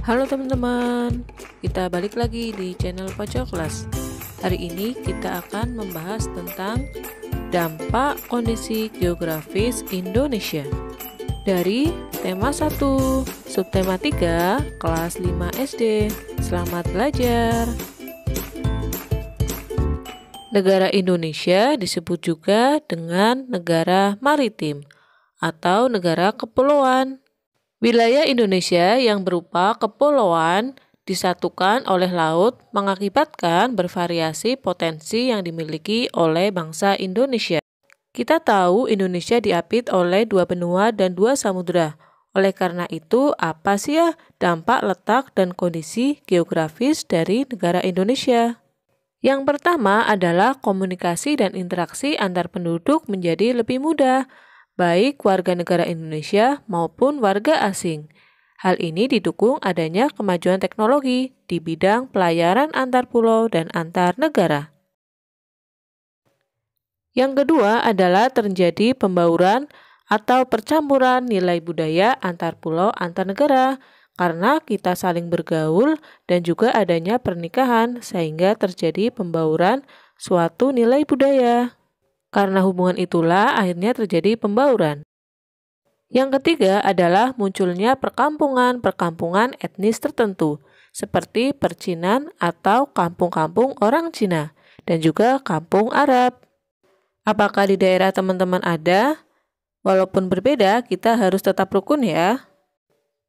Halo teman-teman, kita balik lagi di channel Pojok Kelas. Hari ini kita akan membahas tentang dampak kondisi geografis Indonesia dari tema 1, subtema 3, kelas 5 SD. Selamat belajar. Negara Indonesia disebut juga dengan negara maritim atau negara kepulauan. Wilayah Indonesia yang berupa kepulauan disatukan oleh laut mengakibatkan bervariasi potensi yang dimiliki oleh bangsa Indonesia. Kita tahu Indonesia diapit oleh 2 benua dan 2 samudera. Oleh karena itu, apa sih ya dampak letak dan kondisi geografis dari negara Indonesia? Yang pertama adalah komunikasi dan interaksi antar penduduk menjadi lebih mudah, baik warga negara Indonesia maupun warga asing. Hal ini didukung adanya kemajuan teknologi di bidang pelayaran antar pulau dan antar negara. Yang kedua adalah terjadi pembauran atau percampuran nilai budaya antar pulau antar negara karena kita saling bergaul dan juga adanya pernikahan sehingga terjadi pembauran suatu nilai budaya. Karena hubungan itulah akhirnya terjadi pembauran. Yang ketiga adalah munculnya perkampungan etnis tertentu, seperti percinan atau kampung-kampung orang Cina, dan juga kampung Arab. Apakah di daerah teman-teman ada? Walaupun berbeda, kita harus tetap rukun ya.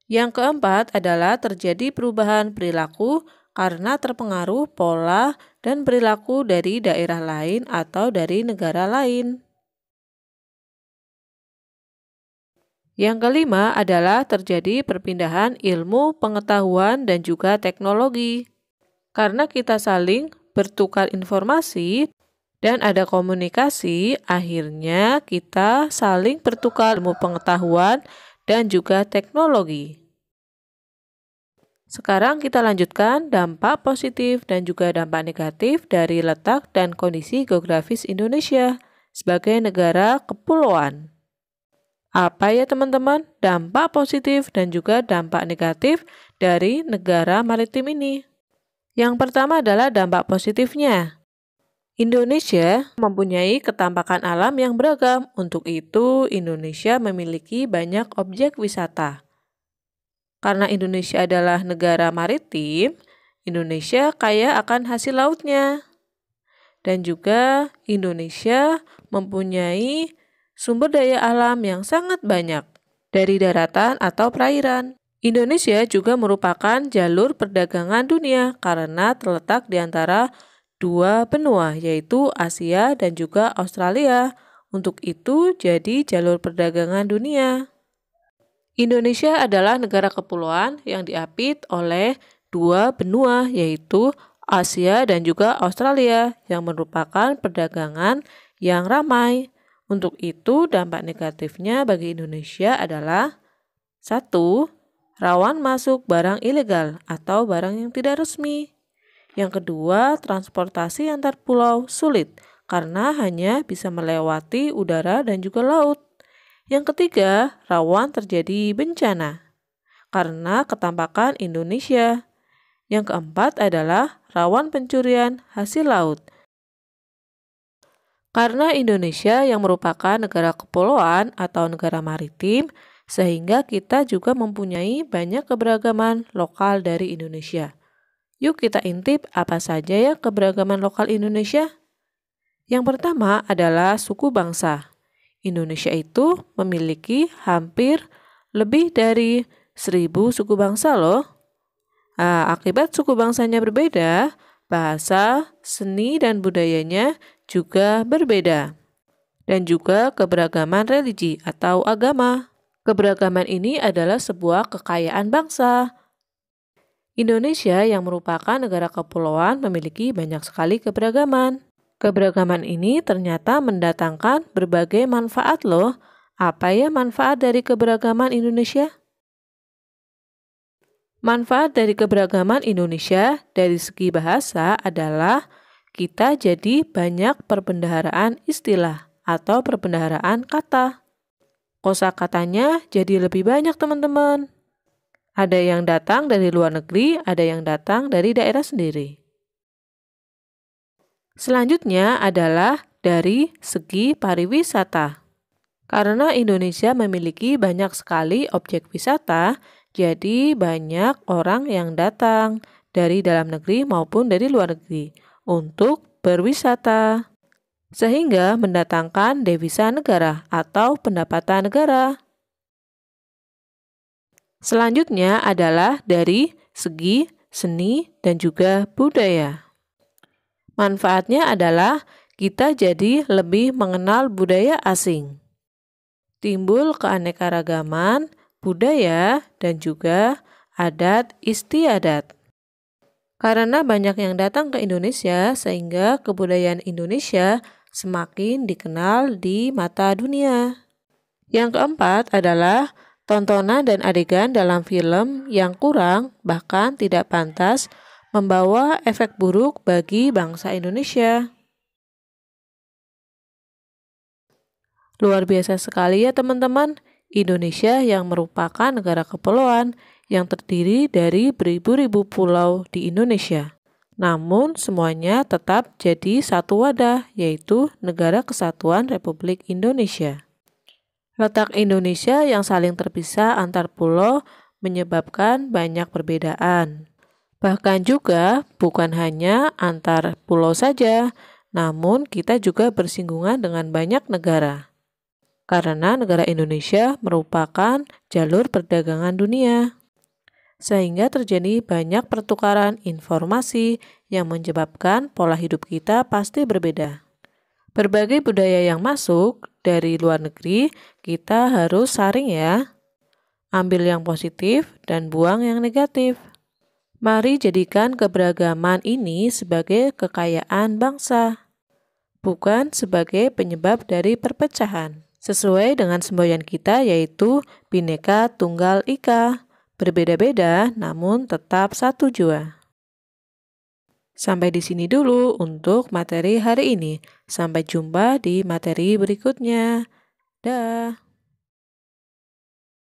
Yang keempat adalah terjadi perubahan perilaku karena terpengaruh pola dan perilaku dari daerah lain atau dari negara lain. Yang kelima adalah terjadi perpindahan ilmu, pengetahuan, dan juga teknologi. Karena kita saling bertukar informasi dan ada komunikasi, akhirnya kita saling bertukar ilmu pengetahuan dan juga teknologi. Sekarang kita lanjutkan dampak positif dan juga dampak negatif dari letak dan kondisi geografis Indonesia sebagai negara kepulauan. Apa ya teman-teman dampak positif dan juga dampak negatif dari negara maritim ini? Yang pertama adalah dampak positifnya. Indonesia mempunyai ketampakan alam yang beragam. Untuk itu, Indonesia memiliki banyak objek wisata. Karena Indonesia adalah negara maritim, Indonesia kaya akan hasil lautnya. Dan juga Indonesia mempunyai sumber daya alam yang sangat banyak dari daratan atau perairan. Indonesia juga merupakan jalur perdagangan dunia karena terletak di antara 2 benua, yaitu Asia dan juga Australia. Untuk itu, jadi jalur perdagangan dunia. Indonesia adalah negara kepulauan yang diapit oleh 2 benua, yaitu Asia dan juga Australia, yang merupakan perdagangan yang ramai. Untuk itu, dampak negatifnya bagi Indonesia adalah 1. Rawan masuk barang ilegal atau barang yang tidak resmi. Yang kedua, transportasi antar pulau sulit karena hanya bisa melewati udara dan juga laut. Yang ketiga, rawan terjadi bencana karena ketampakan Indonesia. Yang keempat adalah rawan pencurian hasil laut. Karena Indonesia yang merupakan negara kepulauan atau negara maritim, sehingga kita juga mempunyai banyak keberagaman lokal dari Indonesia. Yuk kita intip apa saja ya keberagaman lokal Indonesia. Yang pertama adalah suku bangsa. Indonesia itu memiliki hampir lebih dari 1000 suku bangsa loh. Akibat suku bangsanya berbeda, bahasa, seni, dan budayanya juga berbeda. Dan juga keberagaman religi atau agama. Keberagaman ini adalah sebuah kekayaan bangsa. Indonesia yang merupakan negara kepulauan memiliki banyak sekali keberagaman. Keberagaman ini ternyata mendatangkan berbagai manfaat loh. Apa ya manfaat dari keberagaman Indonesia? Manfaat dari keberagaman Indonesia dari segi bahasa adalah kita jadi banyak perbendaharaan istilah atau perbendaharaan kata. Kosakatanya jadi lebih banyak teman-teman. Ada yang datang dari luar negeri, ada yang datang dari daerah sendiri. Selanjutnya adalah dari segi pariwisata. Karena Indonesia memiliki banyak sekali objek wisata, jadi banyak orang yang datang dari dalam negeri maupun dari luar negeri untuk berwisata, sehingga mendatangkan devisa negara atau pendapatan negara. Selanjutnya adalah dari segi seni dan juga budaya. Manfaatnya adalah kita jadi lebih mengenal budaya asing. Timbul keanekaragaman budaya dan juga adat istiadat. Karena banyak yang datang ke Indonesia sehingga kebudayaan Indonesia semakin dikenal di mata dunia. Yang keempat adalah tontonan dan adegan dalam film yang kurang bahkan tidak pantas membawa efek buruk bagi bangsa Indonesia. Luar biasa sekali ya teman-teman, Indonesia yang merupakan negara kepulauan yang terdiri dari beribu-ribu pulau di Indonesia. Namun semuanya tetap jadi satu wadah, yaitu Negara Kesatuan Republik Indonesia. Letak Indonesia yang saling terpisah antar pulau menyebabkan banyak perbedaan. Bahkan juga bukan hanya antar pulau saja, namun kita juga bersinggungan dengan banyak negara. Karena negara Indonesia merupakan jalur perdagangan dunia, sehingga terjadi banyak pertukaran informasi yang menyebabkan pola hidup kita pasti berbeda. Berbagai budaya yang masuk dari luar negeri, kita harus saring ya. Ambil yang positif dan buang yang negatif. Mari jadikan keberagaman ini sebagai kekayaan bangsa, bukan sebagai penyebab dari perpecahan. Sesuai dengan semboyan kita yaitu Bhinneka Tunggal Ika, berbeda-beda namun tetap satu jua. Sampai di sini dulu untuk materi hari ini. Sampai jumpa di materi berikutnya. Dah.